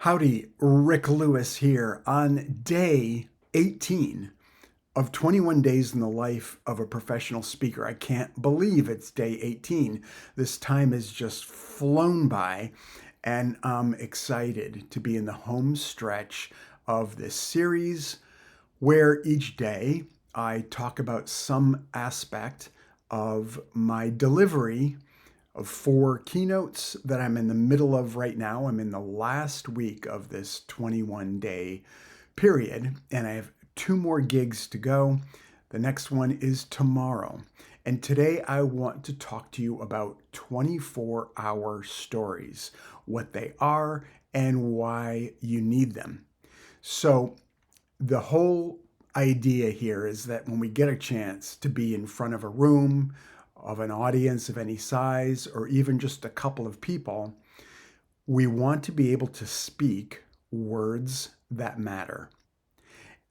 Howdy, Rick Lewis here on day 18 of 21 days in the life of a professional speaker. I can't believe it's day 18. This time has just flown by, and I'm excited to be in the home stretch of this series where each day I talk about some aspect of my delivery of 4 keynotes that I'm in the middle of right now. I'm in the last week of this 21-day period, and I have 2 more gigs to go. The next one is tomorrow. And today I want to talk to you about 24-hour stories, what they are and why you need them. So the whole idea here is that when we get a chance to be in front of a room, of an audience of any size, or even just a couple of people, we want to be able to speak words that matter.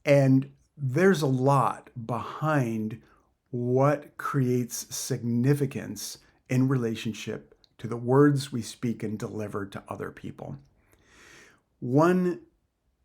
And there's a lot behind what creates significance in relationship to the words we speak and deliver to other people. One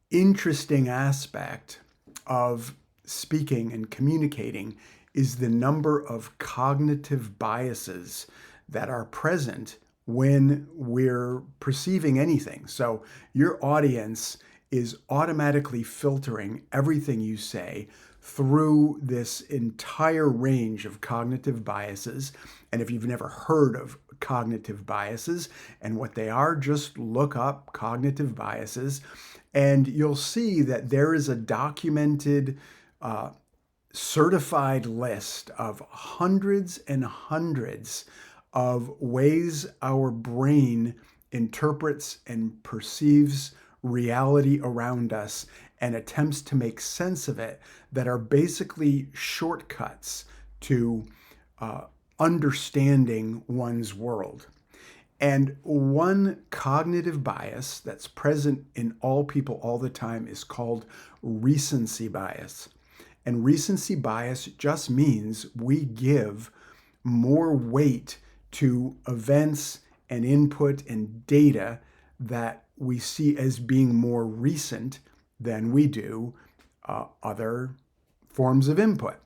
interesting aspect of speaking and communicating is the number of cognitive biases that are present when we're perceiving anything. So your audience is automatically filtering everything you say through this entire range of cognitive biases. And if you've never heard of cognitive biases and what they are, just look up cognitive biases and you'll see that there is a documented certified list of hundreds and hundreds of ways our brain interprets and perceives reality around us and attempts to make sense of it that are basically shortcuts to understanding one's world. And one cognitive bias that's present in all people all the time is called recency bias. And recency bias just means we give more weight to events and input and data that we see as being more recent than we do other forms of input.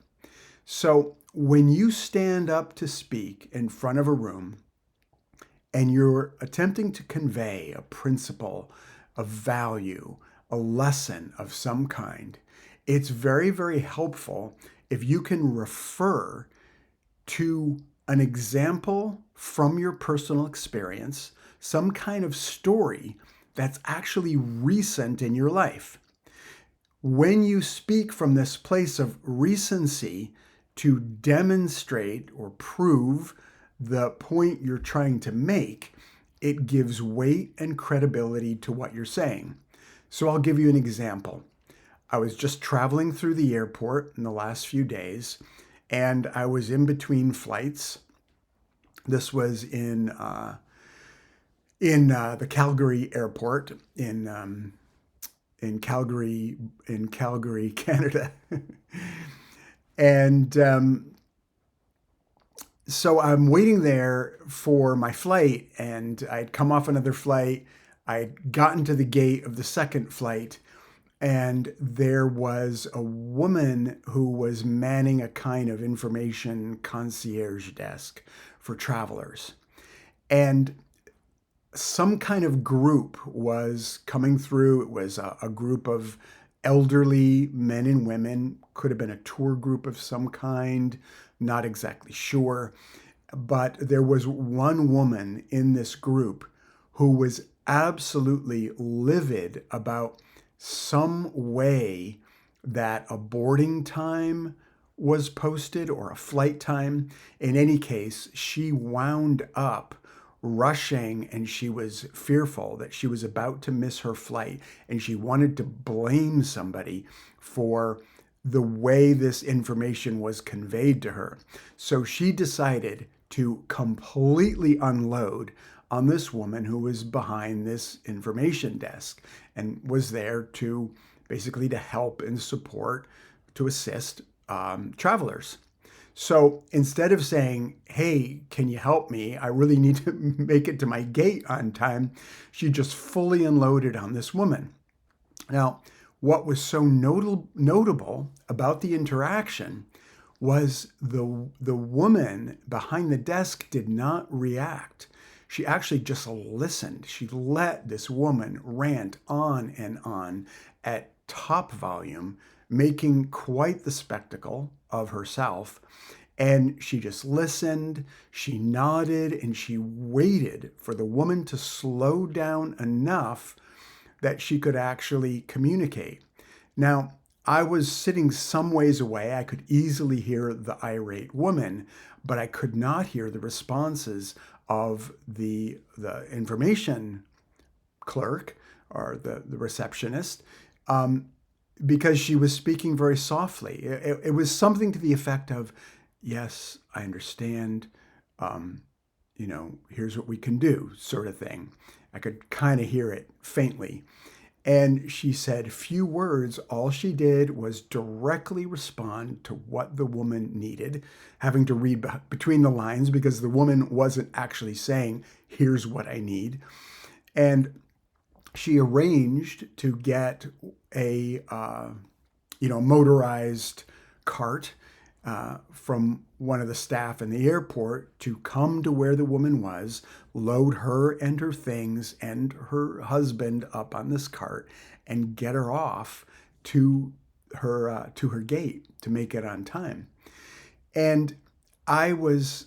So when you stand up to speak in front of a room and you're attempting to convey a principle, a value, a lesson of some kind, it's very, very helpful if you can refer to an example from your personal experience, some kind of story that's actually recent in your life. When you speak from this place of recency to demonstrate or prove the point you're trying to make, it gives weight and credibility to what you're saying. So I'll give you an example. I was just traveling through the airport in the last few days, and I was in between flights. This was in the Calgary airport in Calgary, Canada, and so I'm waiting there for my flight, and I'd come off another flight. I'd gotten to the gate of the second flight, and there was a woman who was manning a kind of information concierge desk for travelers. And some kind of group was coming through. It was a group of elderly men and women, could have been a tour group of some kind, not exactly sure. But there was one woman in this group who was absolutely livid about some way that a boarding time was posted or a flight time. In any case, she wound up rushing and she was fearful that she was about to miss her flight, and she wanted to blame somebody for the way this information was conveyed to her. So she decided to completely unload on this woman who was behind this information desk and was there to basically to help and support, to assist travelers. So instead of saying, hey, can you help me? I really need to make it to my gate on time, she just fully unloaded on this woman. Now, what was so notable about the interaction was the woman behind the desk did not react. She actually just listened. She let this woman rant on and on at top volume, making quite the spectacle of herself. And she just listened, she nodded, and she waited for the woman to slow down enough that she could actually communicate. Now, I was sitting some ways away. I could easily hear the irate woman, but I could not hear the responses of the information clerk or the receptionist, because she was speaking very softly. It was something to the effect of, yes, I understand. Here's what we can do, sort of thing. I could kind of hear it faintly. And she said few words. All she did was directly respond to what the woman needed, having to read between the lines because the woman wasn't actually saying, here's what I need. And she arranged to get a motorized cart from one of the staff in the airport to come to where the woman was, load her and her things and her husband up on this cart, and get her off to her gate to make it on time. And I was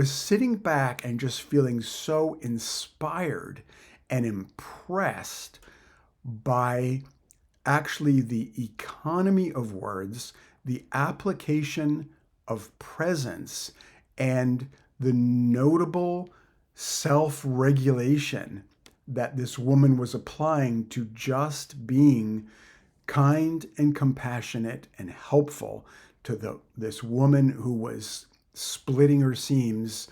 sitting back and just feeling so inspired and impressed by actually the economy of words, the application of presence, and the notable self-regulation that this woman was applying to just being kind and compassionate and helpful to this woman who was splitting her seams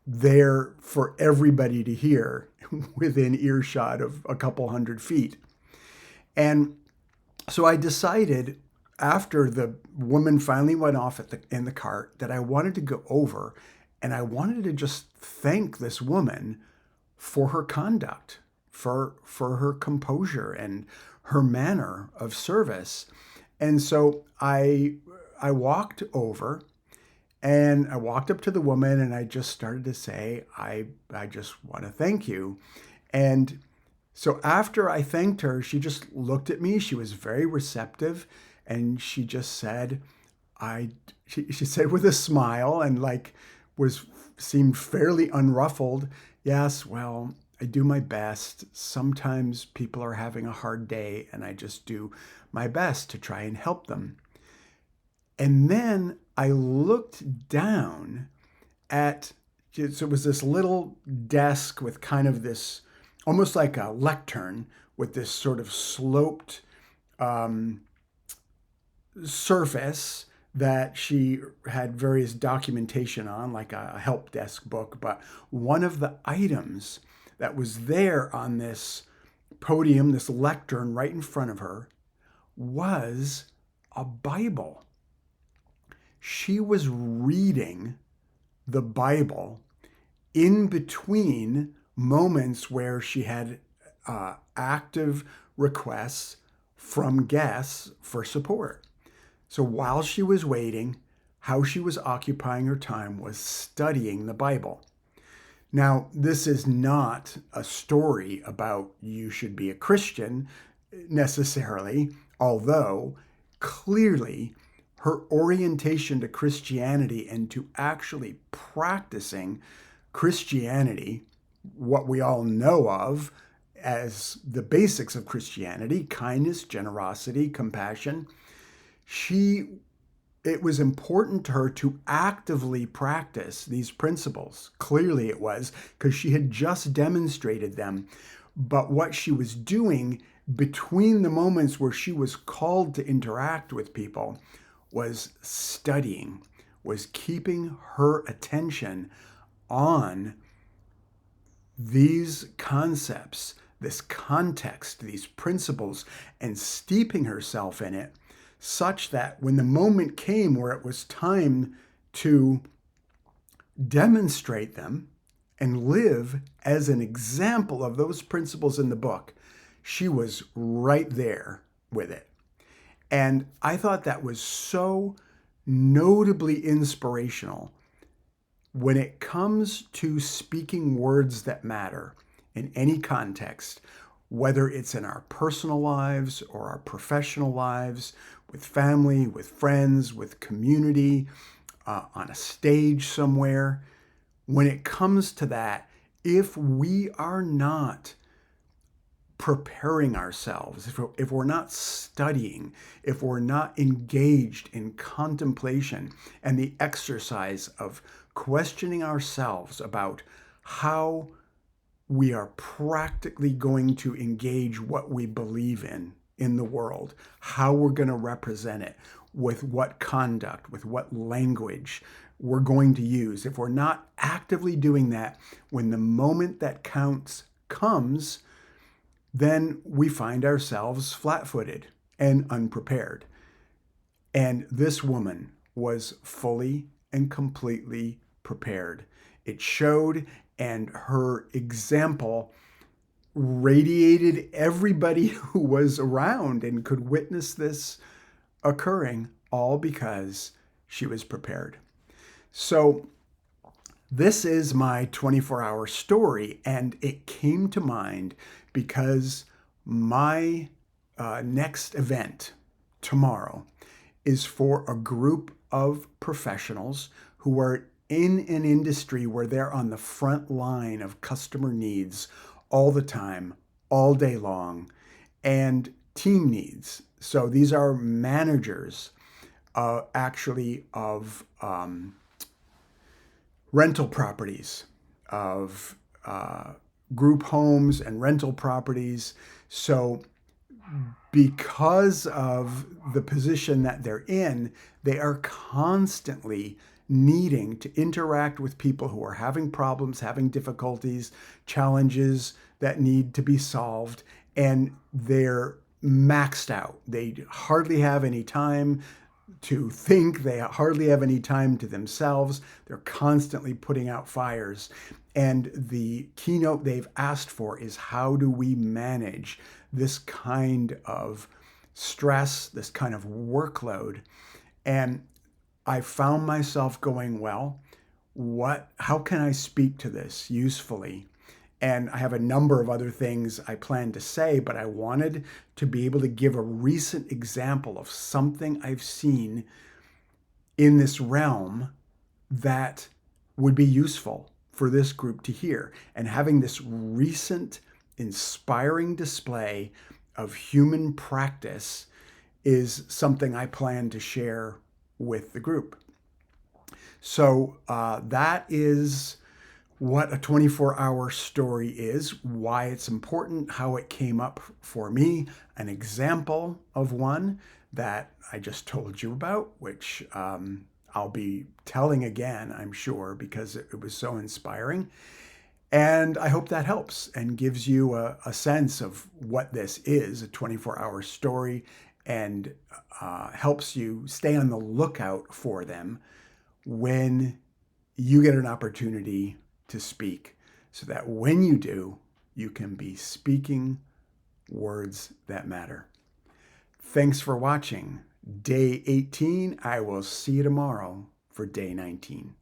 there for everybody to hear within earshot of a couple hundred feet. And so I decided after the woman finally went off in the cart that I wanted to go over and I wanted to just thank this woman for her conduct, for her composure and her manner of service. And so I walked over and I walked up to the woman and I just started to say, I just want to thank you. And so after I thanked her, she just looked at me. She was very receptive. And she just said, she said with a smile and seemed fairly unruffled, yes, well, I do my best. Sometimes people are having a hard day and I just do my best to try and help them. And then I looked down at, so it was this little desk with kind of this, almost like a lectern with this sort of sloped surface that she had various documentation on, like a help desk book. But one of the items that was there on this podium, this lectern right in front of her, was a Bible. She was reading the Bible in between moments where she had active requests from guests for support. So while she was waiting, how she was occupying her time was studying the Bible. Now, this is not a story about you should be a Christian necessarily, although clearly her orientation to Christianity and to actually practicing Christianity, what we all know of as the basics of Christianity, kindness, generosity, compassion, it was important to her to actively practice these principles. Clearly it was, because she had just demonstrated them. But what she was doing between the moments where she was called to interact with people was studying, was keeping her attention on these concepts, this context, these principles, and steeping herself in it such that when the moment came where it was time to demonstrate them and live as an example of those principles in the book, she was right there with it. And I thought that was so notably inspirational when it comes to speaking words that matter in any context, whether it's in our personal lives or our professional lives, with family, with friends, with community, on a stage somewhere. When it comes to that, if we are not preparing ourselves, if we're not studying, if we're not engaged in contemplation and the exercise of questioning ourselves about how we are practically going to engage what we believe in the world, how we're going to represent it, with what conduct, with what language we're going to use. If we're not actively doing that, when the moment that counts comes, then we find ourselves flat-footed and unprepared. And this woman was fully and completely prepared. It showed, and her example radiated everybody who was around and could witness this occurring, all because she was prepared. So this is my 24-hour story, and it came to mind because my next event tomorrow is for a group of professionals who are in an industry where they're on the front line of customer needs all the time, all day long, and team needs. So these are managers actually of rental properties, of group homes and rental properties. So because of the position that they're in, they are constantly needing to interact with people who are having problems, having difficulties, challenges that need to be solved, and they're maxed out. They hardly have any time to think. They hardly have any time to themselves. They're constantly putting out fires. And the keynote they've asked for is, how do we manage this kind of stress, this kind of workload? And I found myself going, well, how can I speak to this usefully? And I have a number of other things I plan to say, but I wanted to be able to give a recent example of something I've seen in this realm that would be useful for this group to hear. And having this recent inspiring display of human practice is something I plan to share with the group. So that is what a 24-hour story is, why it's important, how it came up for me, an example of one that I just told you about, which I'll be telling again, I'm sure, because it was so inspiring. And I hope that helps and gives you a sense of what this is, a 24-hour story, and helps you stay on the lookout for them when you get an opportunity to speak, so that when you do, you can be speaking words that matter. Thanks for watching day 18. I will see you tomorrow for day 19.